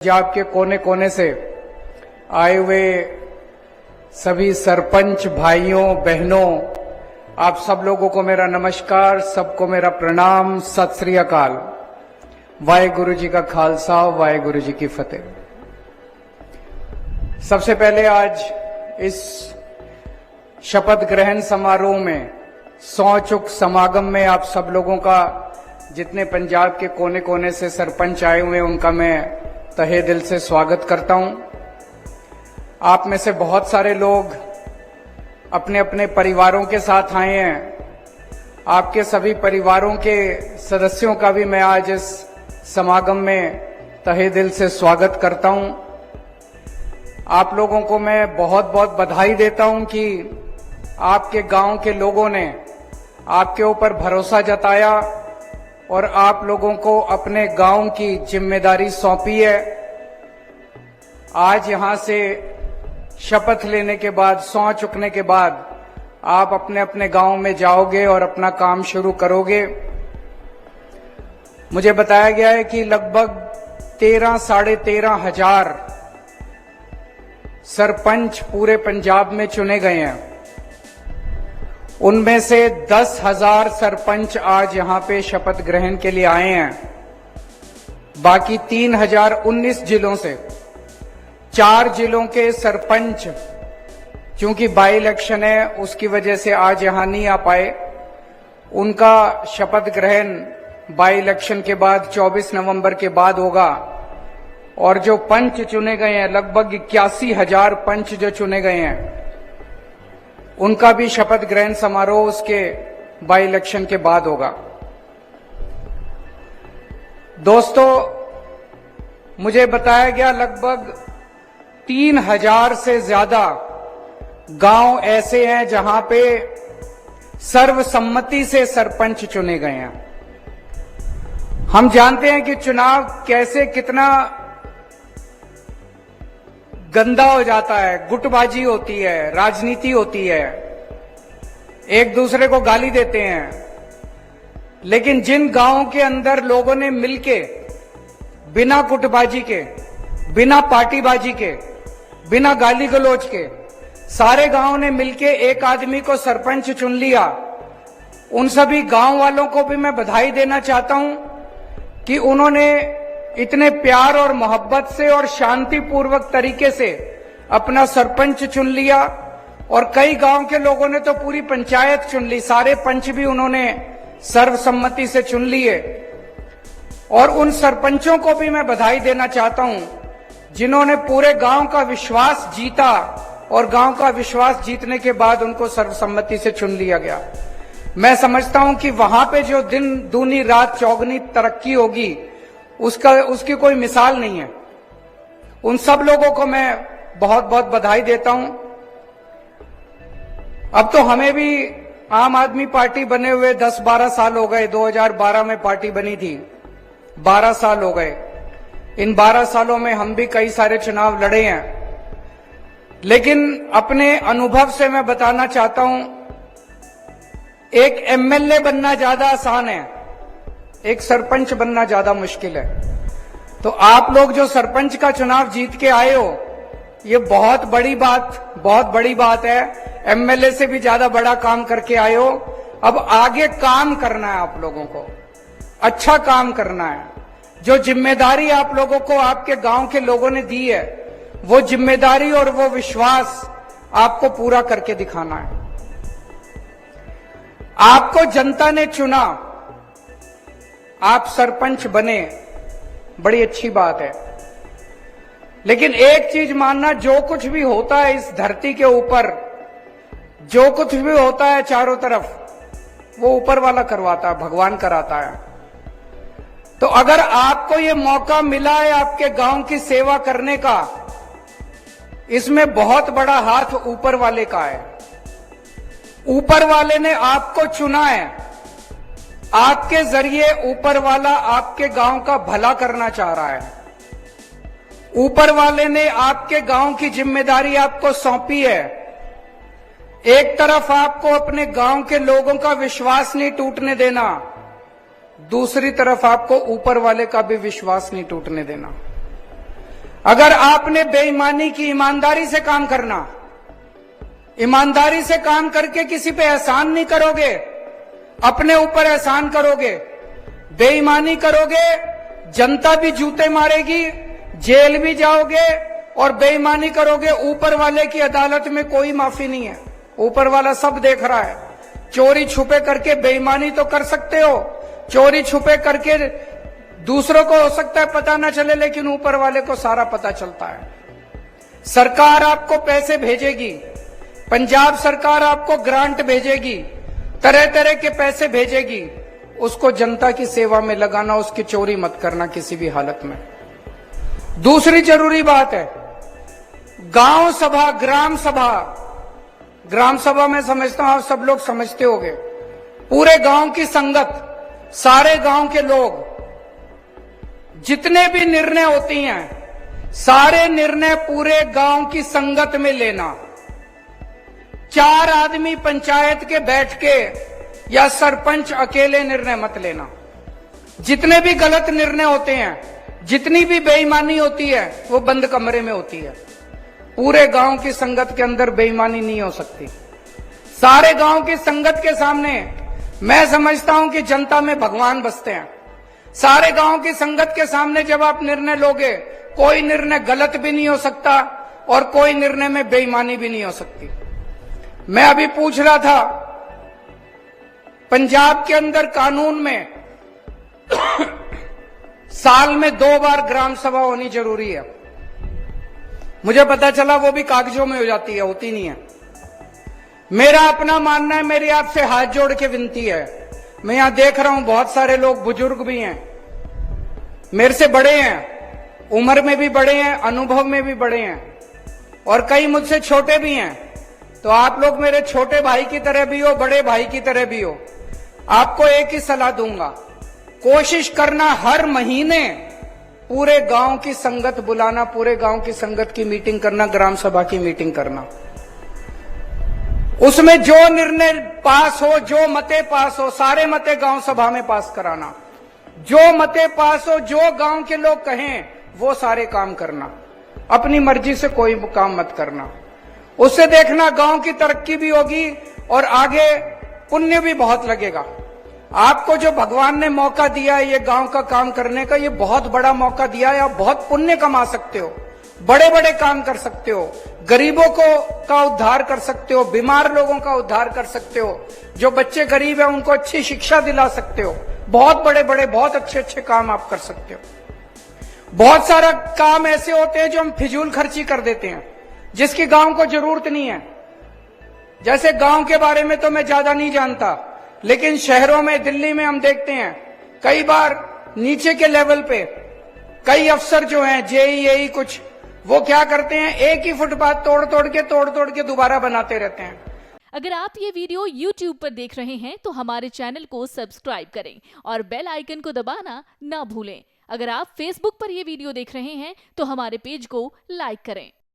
पंजाब के कोने कोने से आए हुए सभी सरपंच भाइयों बहनों, आप सब लोगों को मेरा नमस्कार, सबको मेरा प्रणाम, सत श्री अकाल। वाहेगुरु जी का खालसा, वाहेगुरु जी की फतेह। सबसे पहले आज इस शपथ ग्रहण समारोह में सौ चुक समागम में आप सब लोगों का, जितने पंजाब के कोने कोने से सरपंच आए हुए हैं, उनका मैं तहे दिल से स्वागत करता हूं। आप में से बहुत सारे लोग अपने अपने परिवारों के साथ आए हैं। आपके सभी परिवारों के सदस्यों का भी मैं आज इस समागम में तहे दिल से स्वागत करता हूं। आप लोगों को मैं बहुत बहुत बधाई देता हूं कि आपके गांव के लोगों ने आपके ऊपर भरोसा जताया और आप लोगों को अपने गांव की जिम्मेदारी सौंपी है। आज यहां से शपथ लेने के बाद, सौं चुकने के बाद आप अपने अपने गांव में जाओगे और अपना काम शुरू करोगे। मुझे बताया गया है कि लगभग 13 - 13,500 सरपंच पूरे पंजाब में चुने गए हैं। उनमें से 10,000 सरपंच आज यहां पे शपथ ग्रहण के लिए आए हैं। बाकी 3,019 जिलों से 4 जिलों के सरपंच, क्योंकि बाई इलेक्शन है उसकी वजह से आज यहां नहीं आ पाए। उनका शपथ ग्रहण बाई इलेक्शन के बाद 24 नवंबर के बाद होगा। और जो पंच चुने गए हैं, लगभग 81,000 पंच जो चुने गए हैं, उनका भी शपथ ग्रहण समारोह उसके बाई इलेक्शन के बाद होगा। दोस्तों, मुझे बताया गया लगभग 3,000 से ज्यादा गांव ऐसे हैं जहां पे सर्वसम्मति से सरपंच चुने गए हैं। हम जानते हैं कि चुनाव कैसे, कितना गंदा हो जाता है, गुटबाजी होती है, राजनीति होती है, एक दूसरे को गाली देते हैं। लेकिन जिन गांवों के अंदर लोगों ने मिलके बिना गुटबाजी के, बिना पार्टीबाजी के, बिना गाली गलौज के, सारे गांवों ने मिलके एक आदमी को सरपंच चुन लिया, उन सभी गांव वालों को भी मैं बधाई देना चाहता हूं कि उन्होंने इतने प्यार और मोहब्बत से और शांतिपूर्वक तरीके से अपना सरपंच चुन लिया। और कई गांव के लोगों ने तो पूरी पंचायत चुन ली, सारे पंच भी उन्होंने सर्वसम्मति से चुन लिए। और उन सरपंचों को भी मैं बधाई देना चाहता हूं जिन्होंने पूरे गांव का विश्वास जीता, और गांव का विश्वास जीतने के बाद उनको सर्वसम्मति से चुन लिया गया। मैं समझता हूं कि वहां पे जो दिन दूनी रात चौगुनी तरक्की होगी, उसकी कोई मिसाल नहीं है। उन सब लोगों को मैं बहुत बहुत बधाई देता हूं। अब तो हमें भी आम आदमी पार्टी बने हुए 10-12 साल हो गए। 2012 में पार्टी बनी थी, 12 साल हो गए। इन 12 सालों में हम भी कई सारे चुनाव लड़े हैं। लेकिन अपने अनुभव से मैं बताना चाहता हूं, एक एमएलए बनना ज्यादा आसान है, एक सरपंच बनना ज्यादा मुश्किल है। तो आप लोग जो सरपंच का चुनाव जीत के आए हो, ये बहुत बड़ी बात है। एमएलए से भी ज्यादा बड़ा काम करके आए हो। अब आगे काम करना है, आप लोगों को अच्छा काम करना है। जो जिम्मेदारी आप लोगों को आपके गांव के लोगों ने दी है, वो जिम्मेदारी और वो विश्वास आपको पूरा करके दिखाना है। आपको जनता ने चुना, आप सरपंच बने, बड़ी अच्छी बात है। लेकिन एक चीज मानना, जो कुछ भी होता है इस धरती के ऊपर, जो कुछ भी होता है चारों तरफ, वो ऊपर वाला करवाता है, भगवान कराता है। तो अगर आपको ये मौका मिला है आपके गांव की सेवा करने का, इसमें बहुत बड़ा हाथ ऊपर वाले का है। ऊपर वाले ने आपको चुना है, आपके जरिए ऊपर वाला आपके गांव का भला करना चाह रहा है। ऊपर वाले ने आपके गांव की जिम्मेदारी आपको सौंपी है। एक तरफ आपको अपने गांव के लोगों का विश्वास नहीं टूटने देना, दूसरी तरफ आपको ऊपर वाले का भी विश्वास नहीं टूटने देना। अगर आपने बेईमानी की, ईमानदारी से काम करना, ईमानदारी से काम करके किसी पे एहसान नहीं करोगे, अपने ऊपर एहसान करोगे, बेईमानी करोगे, जनता भी जूते मारेगी, जेल भी जाओगे, और बेईमानी करोगे, ऊपर वाले की अदालत में कोई माफी नहीं है, ऊपर वाला सब देख रहा है। चोरी छुपे करके बेईमानी तो कर सकते हो, चोरी छुपे करके दूसरों को हो सकता है पता ना चले, लेकिन ऊपर वाले को सारा पता चलता है। सरकार आपको पैसे भेजेगी, पंजाब सरकार आपको ग्रांट भेजेगी, तरह तरह के पैसे भेजेगी, उसको जनता की सेवा में लगाना, उसकी चोरी मत करना किसी भी हालत में। दूसरी जरूरी बात है, गांव सभा, ग्राम सभा। ग्राम सभा में समझता हूं आप सब लोग समझते होंगे, पूरे गांव की संगत, सारे गांव के लोग, जितने भी निर्णय होती हैं, सारे निर्णय पूरे गांव की संगत में लेना। 4 आदमी पंचायत के बैठ के या सरपंच अकेले निर्णय मत लेना। जितने भी गलत निर्णय होते हैं, जितनी भी बेईमानी होती है, वो बंद कमरे में होती है। पूरे गांव की संगत के अंदर बेईमानी नहीं हो सकती। सारे गांव की संगत के सामने मैं समझता हूं कि जनता में भगवान बसते हैं। सारे गांव की संगत के सामने जब आप निर्णय लोगे, कोई निर्णय गलत भी नहीं हो सकता और कोई निर्णय में बेईमानी भी नहीं हो सकती। मैं अभी पूछ रहा था, पंजाब के अंदर कानून में साल में 2 बार ग्राम सभा होनी जरूरी है। मुझे पता चला वो भी कागजों में हो जाती है, होती नहीं है। मेरा अपना मानना है, मेरी आपसे हाथ जोड़ के विनती है, मैं यहां देख रहा हूं बहुत सारे लोग बुजुर्ग भी हैं, मेरे से बड़े हैं, उम्र में भी बड़े हैं, अनुभव में भी बड़े हैं, और कई मुझसे छोटे भी हैं। तो आप लोग मेरे छोटे भाई की तरह भी हो, बड़े भाई की तरह भी हो। आपको एक ही सलाह दूंगा, कोशिश करना हर महीने पूरे गांव की संगत बुलाना, पूरे गांव की संगत की मीटिंग करना, ग्राम सभा की मीटिंग करना। उसमें जो निर्णय पास हो, जो मते पास हो, सारे मते गांव सभा में पास कराना। जो मते पास हो, जो गांव के लोग कहें, वो सारे काम करना। अपनी मर्जी से कोई काम मत करना। उससे देखना गांव की तरक्की भी होगी और आगे पुण्य भी बहुत लगेगा। आपको जो भगवान ने मौका दिया है ये गांव का काम करने का, ये बहुत बड़ा मौका दिया है। आप बहुत पुण्य कमा सकते हो, बड़े बड़े काम कर सकते हो, गरीबों का उद्धार कर सकते हो, बीमार लोगों का उद्धार कर सकते हो, जो बच्चे गरीब हैं उनको अच्छी शिक्षा दिला सकते हो। बहुत बड़े बड़े, बहुत अच्छे अच्छे काम आप कर सकते हो। बहुत सारा काम ऐसे होते हैं जो हम फिजूल खर्ची कर देते हैं, जिसकी गांव को जरूरत नहीं है। जैसे गांव के बारे में तो मैं ज्यादा नहीं जानता, लेकिन शहरों में, दिल्ली में हम देखते हैं कई बार नीचे के लेवल पे कई अफसर जो हैं, जेई कुछ, वो क्या करते हैं, एक ही फुटपाथ तोड़ तोड़ के दोबारा बनाते रहते हैं। अगर आप ये वीडियो YouTube पर देख रहे हैं तो हमारे चैनल को सब्सक्राइब करें और बेल आइकन को दबाना ना भूलें। अगर आप Facebook पर ये वीडियो देख रहे हैं तो हमारे पेज को लाइक करें।